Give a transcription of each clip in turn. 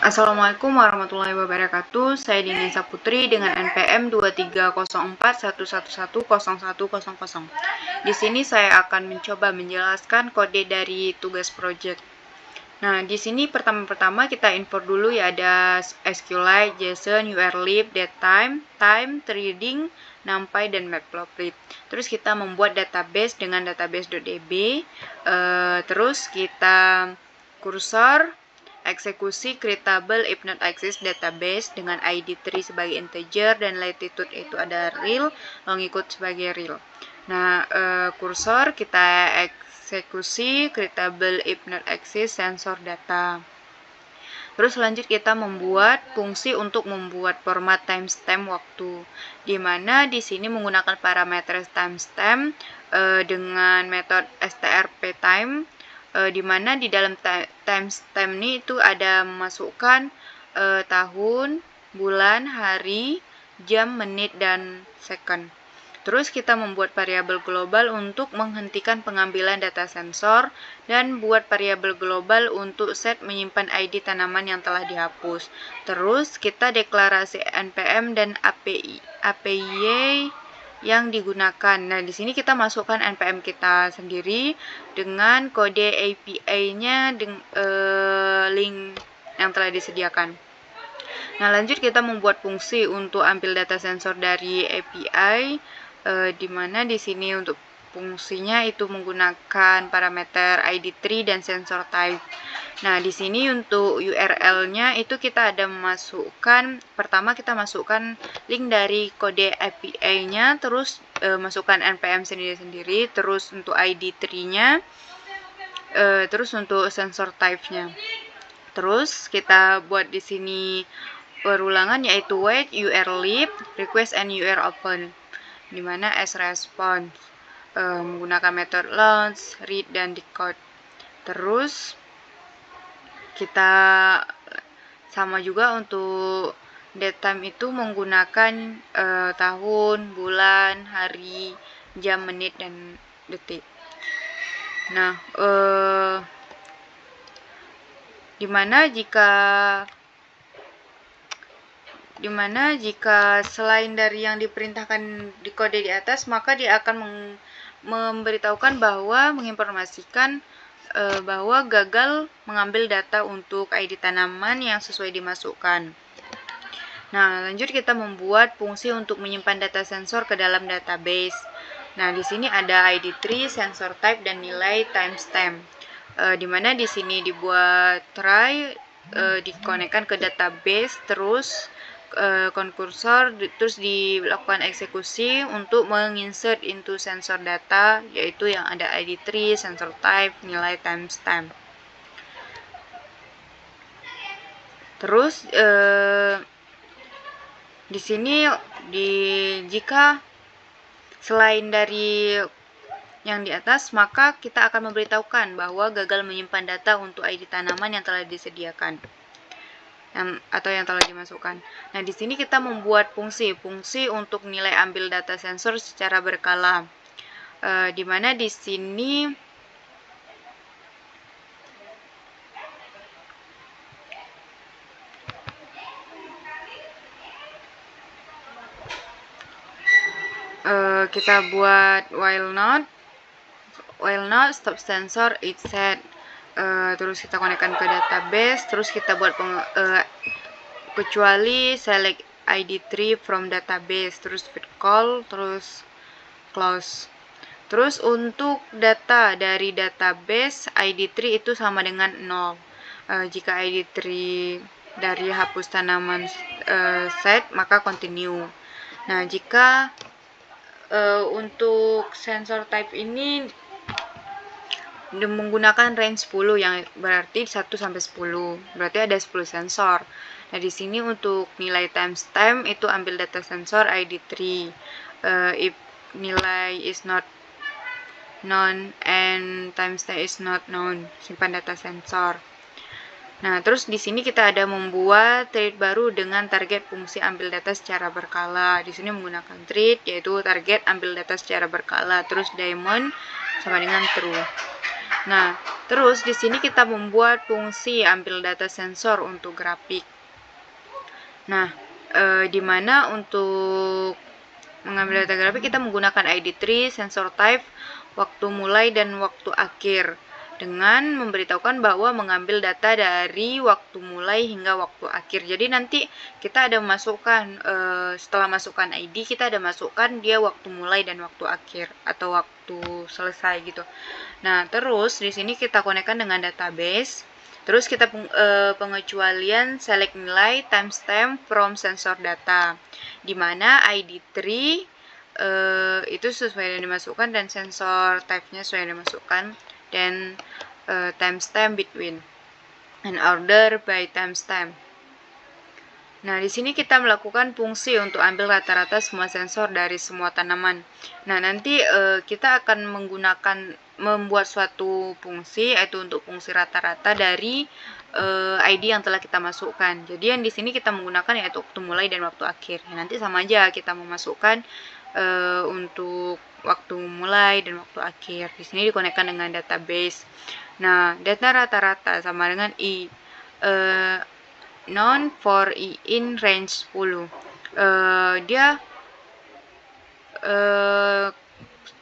Assalamualaikum warahmatullahi wabarakatuh. Saya Dini Saputri dengan NPM 230411101000. Di sini saya akan mencoba menjelaskan kode dari tugas project. Nah, di sini pertama-tama kita import dulu ya, ada SQLite, JSON, urlib, datetime, time, threading, numpy, dan matplotlib. Terus kita membuat database dengan database.db. Terus kita kursor, eksekusi creatable if not access database dengan ID 3 sebagai integer dan latitude itu ada real, longitude sebagai real. Nah, kursor kita eksekusi creatable if not access sensor data. Terus lanjut kita membuat fungsi untuk membuat format timestamp waktu, di mana di sini menggunakan parameter timestamp dengan metode strptime, di mana di dalam timestamp ini itu ada memasukkan tahun, bulan, hari, jam, menit, dan second. Terus kita membuat variabel global untuk menghentikan pengambilan data sensor dan buat variabel global untuk set menyimpan ID tanaman yang telah dihapus. Terus kita deklarasi npm dan API yang digunakan. Nah, di sini kita masukkan npm kita sendiri dengan kode API-nya link yang telah disediakan. Nah, lanjut kita membuat fungsi untuk ambil data sensor dari API, di mana di sini untuk fungsinya itu menggunakan parameter ID3 dan sensor type. Nah, di sini untuk URL-nya itu kita ada memasukkan, pertama kita masukkan link dari kode API-nya, terus masukkan npm sendiri-sendiri, terus untuk ID3-nya, terus untuk sensor type-nya. Terus kita buat di sini perulangan yaitu wait, urlib, request and uropen, di mana as response menggunakan metode launch, read, dan decode. Terus kita sama juga untuk datetime itu menggunakan tahun, bulan, hari, jam, menit, dan detik. Nah, dimana jika selain dari yang diperintahkan di kode di atas, maka dia akan memberitahukan bahwa menginformasikan bahwa gagal mengambil data untuk ID tanaman yang sesuai dimasukkan. Nah, lanjut kita membuat fungsi untuk menyimpan data sensor ke dalam database. Nah, di sini ada ID3, sensor type, dan nilai timestamp. Di mana di sini dibuat try, dikonekkan ke database, terus konkursor, terus dilakukan eksekusi untuk menginsert into sensor data, yaitu yang ada ID3, sensor type, nilai timestamp. Terus di sini jika selain dari yang di atas, maka kita akan memberitahukan bahwa gagal menyimpan data untuk ID tanaman yang telah disediakan atau yang telah dimasukkan. Nah, di sini kita membuat fungsi untuk nilai ambil data sensor secara berkala, di mana di sini kita buat while not stop sensor it set, terus kita konekkan ke database, terus kita buat kecuali select ID3 from database, terus feed call, terus close. Terus untuk data dari database ID3 itu sama dengan 0. Jika ID3 dari hapus tanaman set, maka continue. Nah, jika untuk sensor type ini menggunakan range 10, yang berarti 1 sampai 10. Berarti ada 10 sensor. Nah, di sini untuk nilai timestamp itu ambil data sensor ID3. If nilai is not known and timestamp is not known, simpan data sensor. Nah, terus di sini kita ada membuat thread baru dengan target fungsi ambil data secara berkala. Di sini menggunakan thread, yaitu target ambil data secara berkala. Terus diamond sama dengan true. Nah, Terus di sini kita membuat fungsi ambil data sensor untuk grafik. Nah, di mana untuk mengambil data grafik kita menggunakan ID tree, sensor type, waktu mulai dan waktu akhir, dengan memberitahukan bahwa mengambil data dari waktu mulai hingga waktu akhir. Jadi nanti kita ada masukkan, setelah masukkan ID kita ada masukkan dia waktu mulai dan waktu akhir atau waktu selesai gitu. Nah, terus di sini kita konekkan dengan database. Terus kita pengecualian select nilai timestamp from sensor data, di mana ID3 itu sesuai yang dimasukkan dan sensor type-nya sesuai yang dimasukkan, dan timestamp between and order by timestamp. Nah, di sini kita melakukan fungsi untuk ambil rata-rata semua sensor dari semua tanaman. Nah, nanti kita akan membuat suatu fungsi, yaitu untuk fungsi rata-rata dari ID yang telah kita masukkan. Jadi yang di sini kita menggunakan yaitu waktu mulai dan waktu akhir. Ya, nanti sama aja kita memasukkan untuk waktu mulai dan waktu akhir. Di sini dikonekkan dengan database. Nah, data rata-rata sama dengan non for in range 10. Dia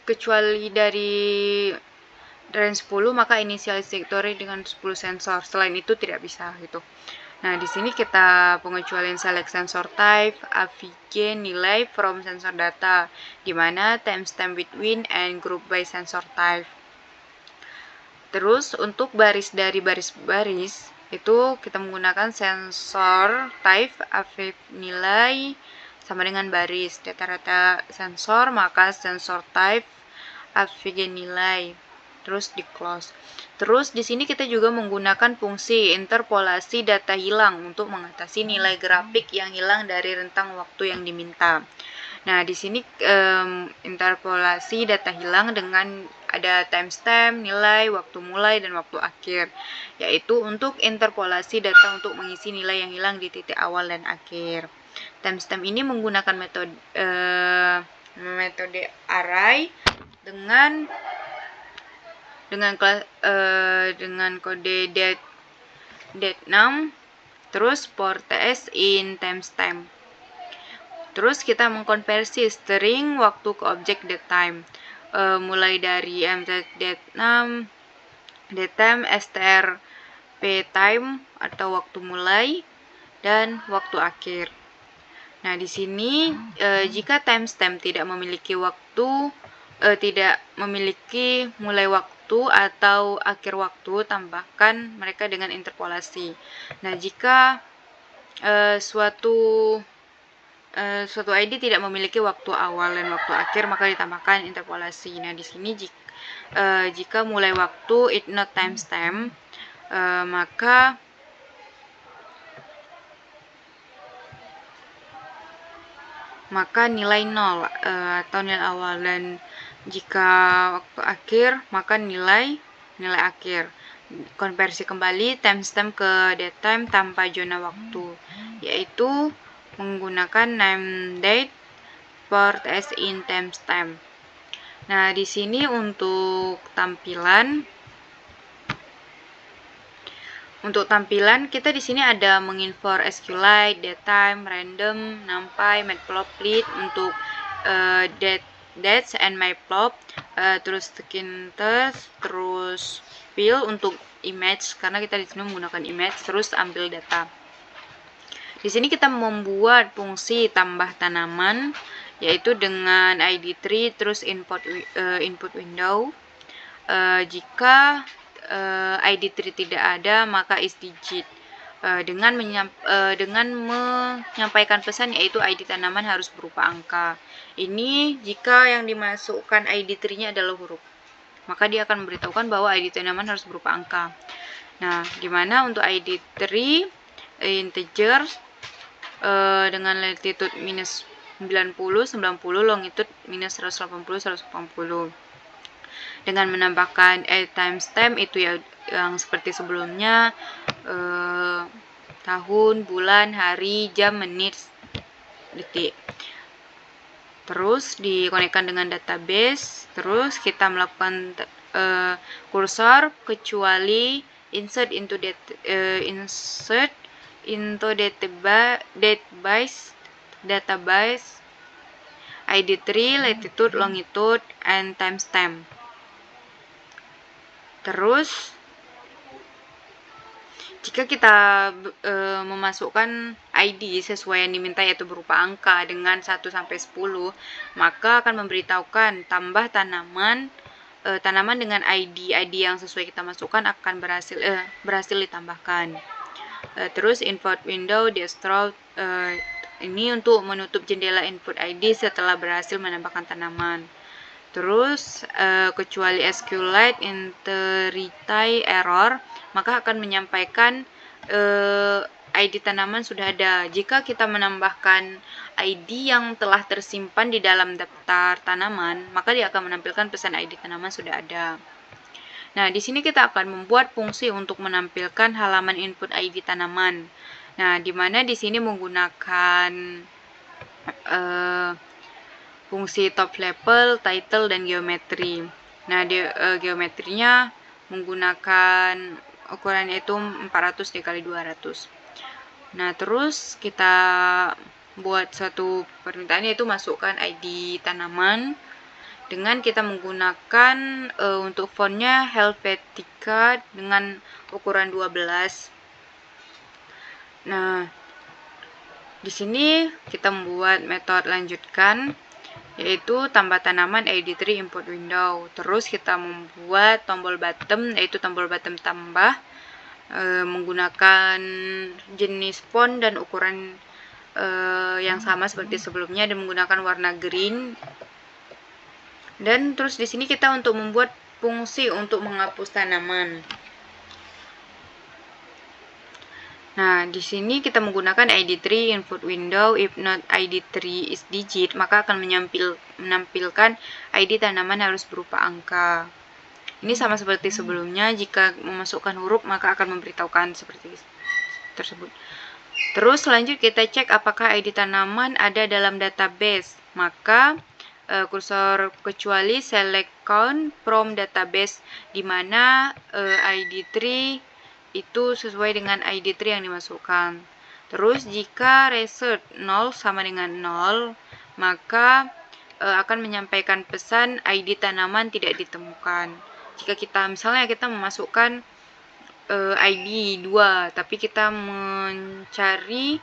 kecuali dari range 10 maka initialize directory dengan 10 sensor. Selain itu tidak bisa gitu. Nah, di sini kita pengecualian select sensor type, avg nilai from sensor data, di mana timestamp between and group by sensor type. Terus untuk baris dari baris-baris itu kita menggunakan sensor type avg nilai sama dengan baris, data rata sensor maka sensor type avg nilai, terus di close. Terus di sini kita juga menggunakan fungsi interpolasi data hilang untuk mengatasi nilai grafik yang hilang dari rentang waktu yang diminta. Nah, di sini interpolasi data hilang dengan ada timestamp, nilai, waktu mulai, dan waktu akhir, yaitu untuk interpolasi data untuk mengisi nilai yang hilang di titik awal dan akhir. Timestamp ini menggunakan metode array dengan kode date6, terus for ts in timestamp. Terus kita mengkonversi string waktu ke objek datetime, mulai dari mz-date6, datetime, strp time atau waktu mulai dan waktu akhir. Nah, di sini jika timestamp tidak memiliki mulai waktu atau akhir waktu, tambahkan mereka dengan interpolasi. Nah, jika suatu ID tidak memiliki waktu awal dan waktu akhir, maka ditambahkan interpolasi. Nah, di sini jika mulai waktu it not timestamp, maka nilai 0 atau nilai awal, dan jika waktu akhir maka nilai akhir. Konversi kembali timestamp ke datetime tanpa zona waktu, yaitu menggunakan nameDate for ts in timestamp. Nah, di sini untuk tampilan kita di sini ada mengimport SQLite, datetime, random, numpy, matplotlib untuk dates and myplot, terus skintes, terus fill untuk image karena kita di sini menggunakan image, terus ambil data. Di sini kita membuat fungsi tambah tanaman, yaitu dengan ID3 terus input window. Jika ID3 tidak ada maka isDigit, dengan menyampaikan pesan yaitu ID tanaman harus berupa angka. Ini jika yang dimasukkan ID3-nya adalah huruf, maka dia akan memberitahukan bahwa ID tanaman harus berupa angka. Nah, dimana untuk ID3 integer dengan latitude minus 90, longitude minus 180, dengan menambahkan timestamp itu ya yang seperti sebelumnya, tahun, bulan, hari, jam, menit, detik. Terus dikonekkan dengan database, terus kita melakukan kursor kecuali insert into database ID3, latitude, longitude, and timestamp. Terus jika kita memasukkan ID sesuai yang diminta, yaitu berupa angka dengan 1 sampai 10, maka akan memberitahukan tambah tanaman dengan ID yang sesuai kita masukkan akan berhasil ditambahkan. Terus input window destroy, ini untuk menutup jendela input ID setelah berhasil menambahkan tanaman. Terus kecuali SQLite integrity error, maka akan menyampaikan ID tanaman sudah ada. Jika kita menambahkan ID yang telah tersimpan di dalam daftar tanaman, maka dia akan menampilkan pesan ID tanaman sudah ada. Nah, di sini kita akan membuat fungsi untuk menampilkan halaman input ID tanaman. Nah, di mana di sini menggunakan fungsi top level, title, dan geometri. Nah, geometrinya menggunakan ukuran itu 400 dikali 200. Nah, terus kita buat satu permintaan, yaitu masukkan ID tanaman dengan kita menggunakan untuk fontnya Helvetica dengan ukuran 12. Nah, di sini kita membuat metode lanjutkan, yaitu tambah tanaman ID3 input window. Terus kita membuat tombol bottom, yaitu tombol bottom tambah menggunakan jenis font dan ukuran yang sama seperti sebelumnya dan menggunakan warna green. Dan terus di sini kita untuk membuat fungsi untuk menghapus tanaman. Nah, di sini kita menggunakan ID3 input window. If not ID3 is digit, maka akan menampilkan ID tanaman harus berupa angka. Ini sama seperti sebelumnya, jika memasukkan huruf maka akan memberitahukan seperti tersebut. Terus lanjut kita cek apakah ID tanaman ada dalam database. Maka kursor kecuali select count from database, di mana ID3 itu sesuai dengan ID3 yang dimasukkan. Terus jika result 0 sama dengan 0, maka akan menyampaikan pesan ID tanaman tidak ditemukan. Jika kita misalnya kita memasukkan ID 2, tapi kita mencari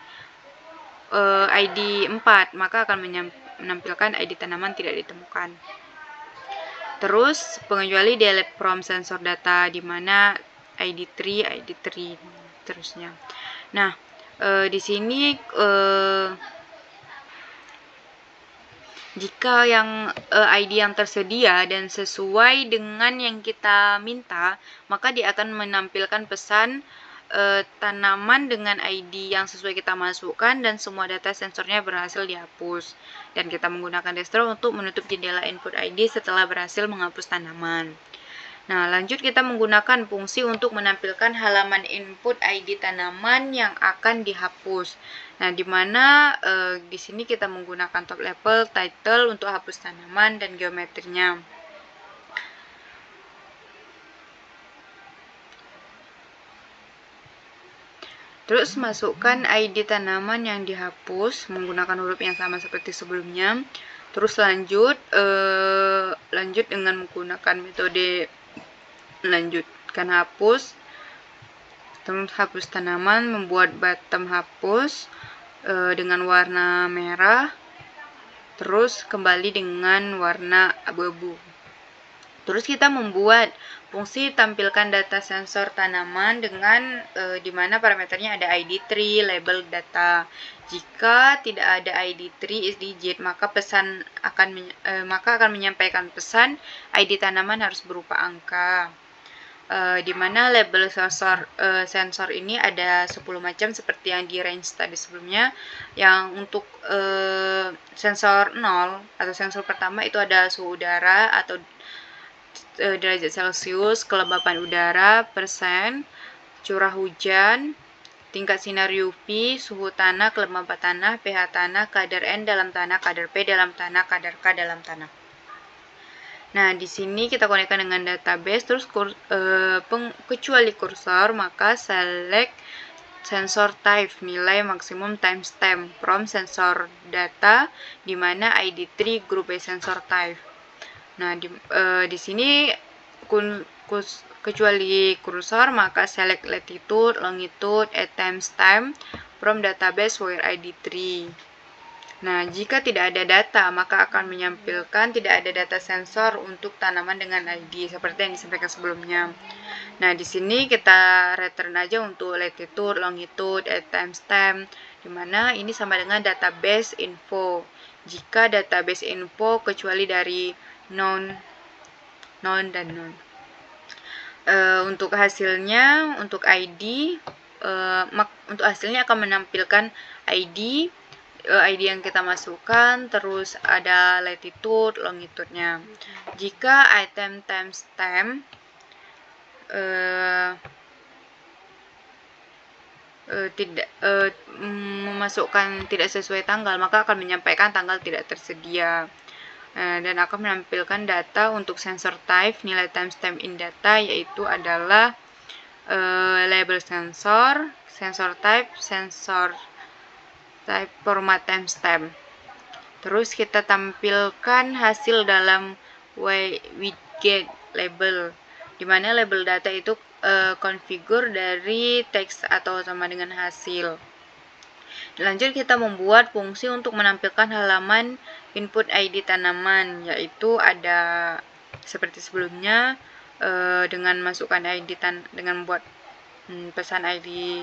ID 4, maka akan menampilkan ID tanaman tidak ditemukan. Terus pengecuali delete from sensor data, di mana ID3 terusnya. Nah, di sini jika yang ID yang tersedia dan sesuai dengan yang kita minta, maka dia akan menampilkan pesan tanaman dengan ID yang sesuai kita masukkan dan semua data sensornya berhasil dihapus. Dan kita menggunakan destroy untuk menutup jendela input ID setelah berhasil menghapus tanaman. Nah, lanjut kita menggunakan fungsi untuk menampilkan halaman input ID tanaman yang akan dihapus. Nah, di mana di sini kita menggunakan top level, title untuk hapus tanaman, dan geometrinya. Terus masukkan ID tanaman yang dihapus menggunakan huruf yang sama seperti sebelumnya. Terus lanjut dengan menggunakan metode lanjutkan hapus. Terus hapus tanaman, membuat bottom hapus dengan warna merah. Terus kembali dengan warna abu-abu. Terus kita membuat fungsi tampilkan data sensor tanaman dengan di mana parameternya ada ID3 label data. Jika tidak ada ID3 is digit, maka akan menyampaikan pesan ID tanaman harus berupa angka. Di mana label sensor ini ada 10 macam seperti yang di range tadi sebelumnya. Yang untuk sensor 0 atau sensor pertama itu ada suhu udara atau derajat Celcius, kelembapan udara, persen, curah hujan, tingkat sinar UV, suhu tanah, kelembapan tanah, pH tanah, kadar N dalam tanah, kadar P dalam tanah, kadar K dalam tanah. Nah, di sini kita konekkan dengan database, terus kecuali kursor, maka select sensor type, nilai maksimum timestamp from sensor data, di mana ID3 group by sensor type. Nah, di sini kecuali kursor, maka select latitude, longitude, at timestamp from database where ID3. Nah, jika tidak ada data, maka akan menyampilkan tidak ada data sensor untuk tanaman dengan ID, seperti yang disampaikan sebelumnya. Nah, di sini kita return aja untuk latitude, longitude, at timestamp, di mana ini sama dengan database info. Jika database info kecuali dari non, dan non. Untuk hasilnya, untuk ID, untuk hasilnya akan menampilkan ID yang kita masukkan, terus ada latitude, longitude-nya. Jika item timestamp memasukkan tidak sesuai tanggal, maka akan menyampaikan tanggal tidak tersedia. Dan akan menampilkan data untuk sensor type, nilai timestamp in data, yaitu adalah label sensor, sensor type format timestamp. Terus kita tampilkan hasil dalam widget label, di mana label data itu konfigur dari teks atau sama dengan hasil. Lanjut, kita membuat fungsi untuk menampilkan halaman input ID tanaman, yaitu ada seperti sebelumnya dengan masukkan ID dengan membuat pesan ID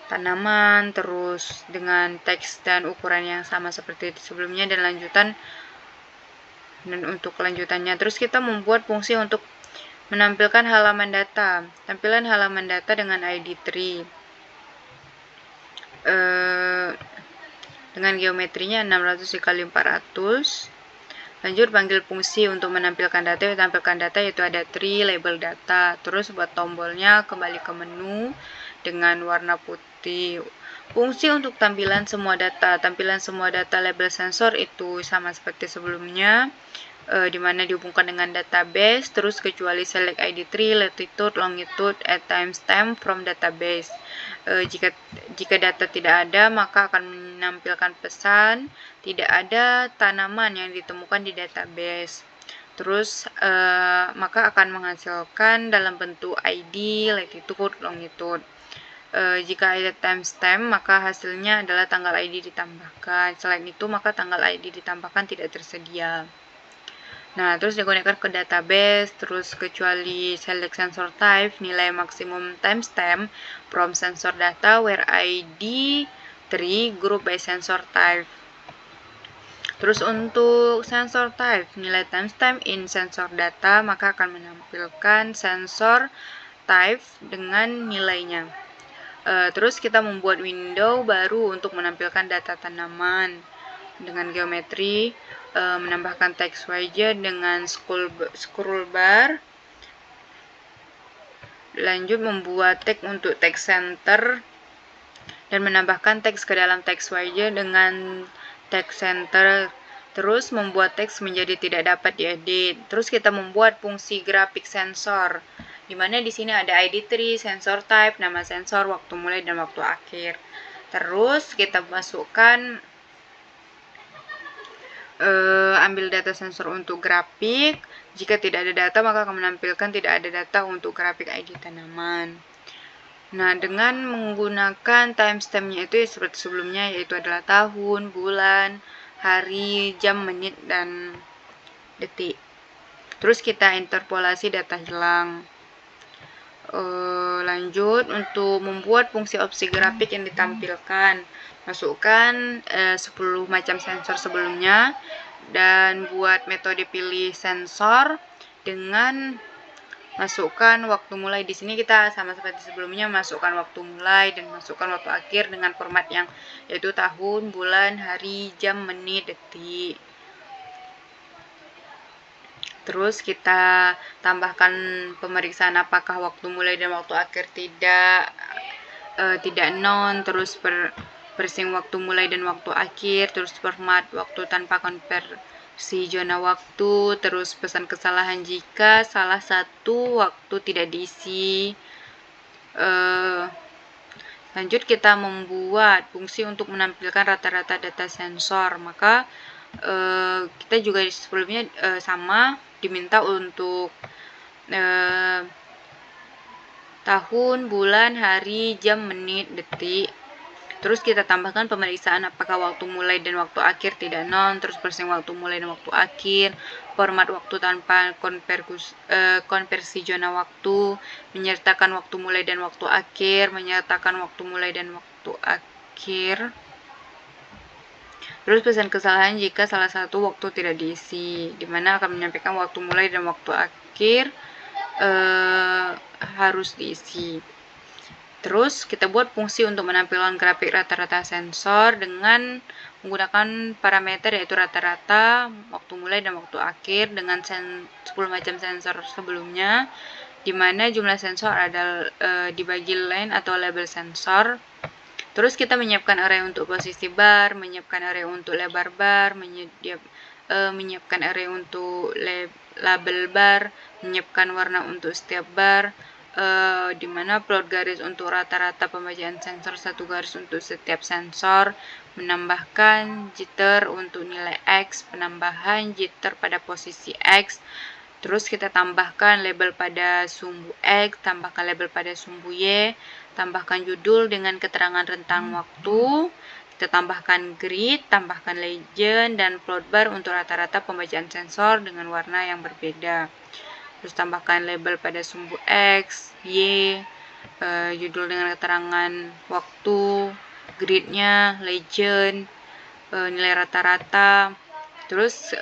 tanaman, terus dengan teks dan ukuran yang sama seperti sebelumnya, dan untuk kelanjutannya. Terus kita membuat fungsi untuk menampilkan halaman data, tampilan halaman data dengan ID3 dengan geometrinya 600 dikali 400. Lanjut, panggil fungsi untuk menampilkan data, yaitu ada tree label data. Terus buat tombolnya kembali ke menu dengan warna putih. Fungsi untuk tampilan semua data label sensor itu sama seperti sebelumnya, di mana dihubungkan dengan database, terus kecuali select ID3, latitude, longitude, at timestamp from database. Jika data tidak ada, maka akan menampilkan pesan tidak ada tanaman yang ditemukan di database. Terus maka akan menghasilkan dalam bentuk ID, latitude, longitude. Jika ada timestamp, maka hasilnya adalah tanggal ID ditambahkan. Selain itu, maka tanggal ID ditambahkan tidak tersedia. Nah, terus dikonekkan ke database, terus kecuali select sensor type, nilai maksimum timestamp from sensor data where ID 3 group by sensor type. Terus untuk sensor type, nilai timestamp in sensor data, maka akan menampilkan sensor type dengan nilainya. Terus kita membuat window baru untuk menampilkan data tanaman dengan geometri, menambahkan text widget dengan scroll bar. Lanjut, membuat tag untuk text center dan menambahkan teks ke dalam text widget dengan text center. Terus membuat teks menjadi tidak dapat diedit. Terus kita membuat fungsi grafik sensor, di mana di sini ada ID3, sensor type, nama sensor, waktu mulai dan waktu akhir. Terus kita masukkan ambil data sensor untuk grafik. Jika tidak ada data, maka akan menampilkan tidak ada data untuk grafik ID tanaman. Nah, dengan menggunakan timestamp-nya itu seperti sebelumnya, yaitu adalah tahun, bulan, hari, jam, menit, dan detik. Terus kita interpolasi data hilang. Lanjut, untuk membuat fungsi opsi grafik yang ditampilkan, masukkan 10 macam sensor sebelumnya, dan buat metode pilih sensor dengan masukkan waktu mulai. Di sini kita sama seperti sebelumnya, masukkan waktu mulai dan masukkan waktu akhir dengan format yang yaitu tahun, bulan, hari, jam, menit, detik. Terus kita tambahkan pemeriksaan apakah waktu mulai dan waktu akhir tidak non, terus persing waktu mulai dan waktu akhir, terus format waktu tanpa conversion konversi zona waktu, terus pesan kesalahan jika salah satu waktu tidak diisi. Lanjut kita membuat fungsi untuk menampilkan rata-rata data sensor. Maka kita juga sebelumnya sama diminta untuk tahun, bulan, hari, jam, menit, detik. Terus kita tambahkan pemeriksaan apakah waktu mulai dan waktu akhir tidak non, terus persen waktu mulai dan waktu akhir, format waktu tanpa konversi zona waktu, menyertakan waktu mulai dan waktu akhir, menyertakan waktu mulai dan waktu akhir. Terus pesan kesalahan jika salah satu waktu tidak diisi, dimana akan menyampaikan waktu mulai dan waktu akhir harus diisi. Terus kita buat fungsi untuk menampilkan grafik rata-rata sensor dengan menggunakan parameter yaitu rata-rata, waktu mulai dan waktu akhir dengan 10 macam sensor sebelumnya, di mana jumlah sensor ada dibagi line atau label sensor. Terus kita menyiapkan array untuk posisi bar, menyiapkan array untuk lebar bar, menyiapkan array untuk label bar, menyiapkan warna untuk setiap bar, di mana plot garis untuk rata-rata pembacaan sensor, satu garis untuk setiap sensor, menambahkan jitter untuk nilai X, penambahan jitter pada posisi X. Terus kita tambahkan label pada sumbu X, tambahkan label pada sumbu Y, tambahkan judul dengan keterangan rentang waktu, kita tambahkan grid, tambahkan legend, dan plot bar untuk rata-rata pembacaan sensor dengan warna yang berbeda. Terus tambahkan label pada sumbu X, Y, judul dengan keterangan waktu, gridnya, legend, nilai rata-rata. Terus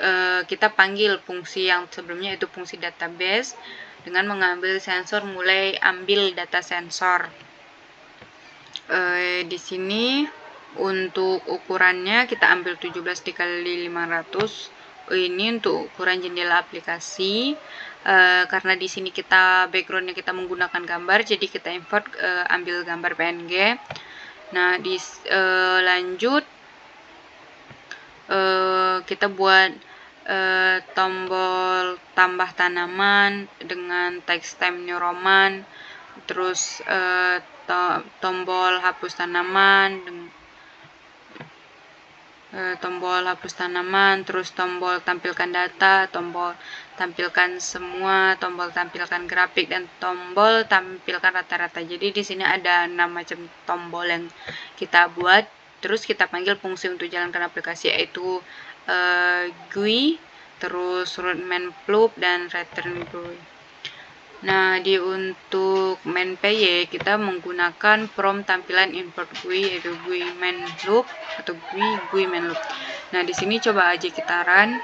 kita panggil fungsi yang sebelumnya itu fungsi database dengan mengambil sensor, mulai ambil data sensor. Di sini untuk ukurannya kita ambil 17 dikali 500. Ini untuk ukuran jendela aplikasi. Karena di sini kita backgroundnya kita menggunakan gambar, jadi kita import ambil gambar PNG. Nah, lanjut kita buat tombol tambah tanaman dengan text time New Roman, terus tombol hapus tanaman, terus tombol tampilkan data, tombol tampilkan semua, tombol tampilkan grafik, dan tombol tampilkan rata-rata. Jadi di sini ada 6 macam tombol yang kita buat. Terus kita panggil fungsi untuk jalankan aplikasi yaitu GUI, terus root main loop, dan return GUI. Nah, untuk main PY kita menggunakan from tampilan import GUI yaitu GUI main loop atau GUI main loop. Nah, di sini coba aja kita run.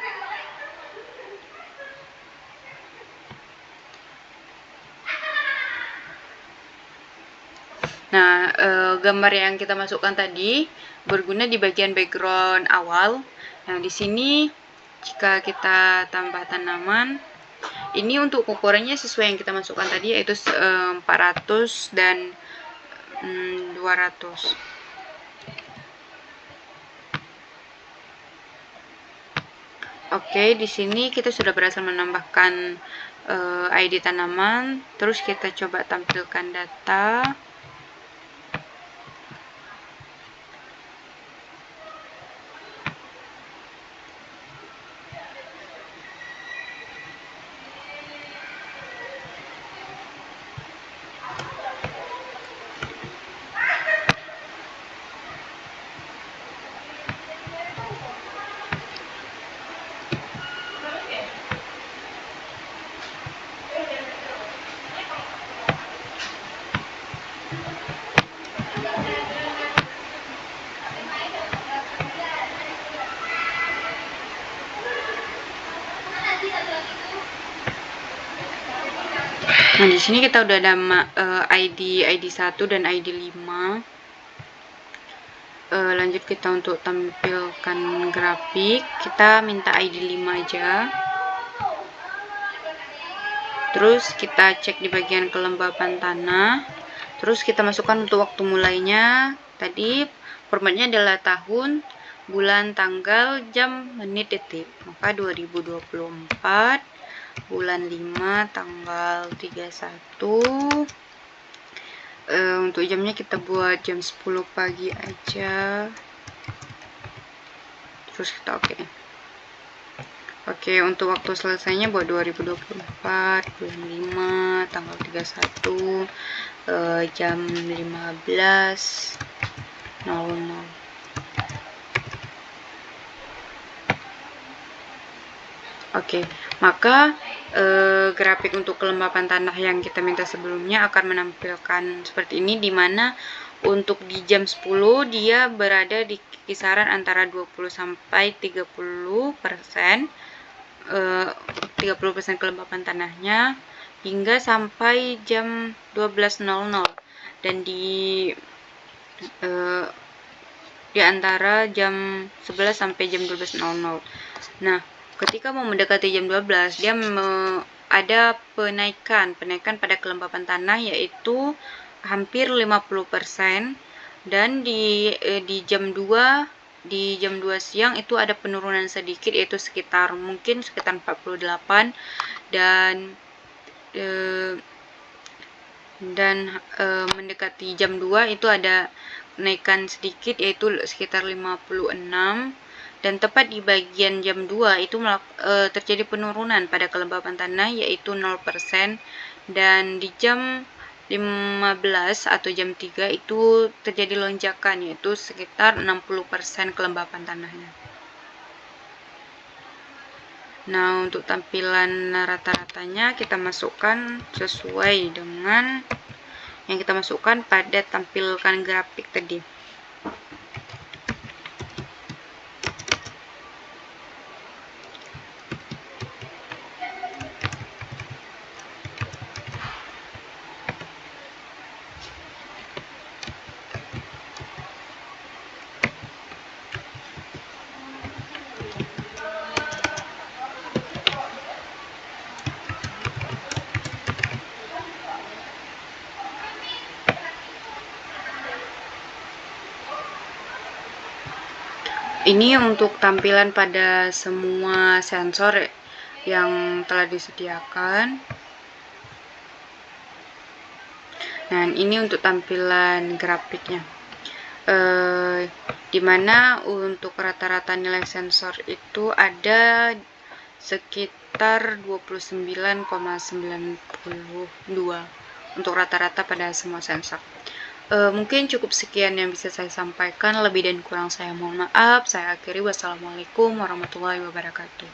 Nah, gambar yang kita masukkan tadi berguna di bagian background awal. Nah, di sini jika kita tambah tanaman, ini untuk ukurannya sesuai yang kita masukkan tadi yaitu 400 dan 200. Oke, di sini kita sudah berhasil menambahkan ID tanaman. Terus kita coba tampilkan data. Nah, di sini kita udah ada ID 1 dan ID 5. Lanjut kita untuk tampilkan grafik, kita minta ID 5 aja. Terus kita cek di bagian kelembapan tanah. Terus kita masukkan untuk waktu mulainya. Tadi formatnya adalah tahun, bulan, tanggal, jam, menit, detik. Maka 2024 bulan 5 tanggal 31. Untuk jamnya kita buat jam 10 pagi aja. Terus kita Oke, untuk waktu selesainya buat 2024 bulan 5 tanggal 31 jam 15.00. Oke, maka grafik untuk kelembapan tanah yang kita minta sebelumnya akan menampilkan seperti ini, di mana untuk di jam 10 dia berada di kisaran antara 20 sampai 30%. 30% kelembapan tanahnya hingga sampai jam 12.00, dan di antara jam 11 sampai jam 12.00. Nah, ketika mau mendekati jam 12, dia ada penaikan pada kelembapan tanah, yaitu hampir 50%, dan di jam 2 siang itu ada penurunan sedikit, yaitu sekitar 48, dan mendekati jam 2 itu ada kenaikan sedikit, yaitu sekitar 56, dan tepat di bagian jam 2 itu terjadi penurunan pada kelembapan tanah, yaitu 0%, dan di jam 15 atau jam 3 itu terjadi lonjakan, yaitu sekitar 60% kelembapan tanahnya. Nah, untuk tampilan rata-ratanya kita masukkan sesuai dengan yang kita masukkan pada tampilkan grafik tadi. Ini untuk tampilan pada semua sensor yang telah disediakan. Nah, ini untuk tampilan grafiknya. Dimana untuk rata-rata nilai sensor itu ada sekitar 29,92 untuk rata-rata pada semua sensor. Mungkin cukup sekian yang bisa saya sampaikan. Lebih dan kurang saya mohon maaf. Saya akhiri. Wassalamualaikum warahmatullahi wabarakatuh.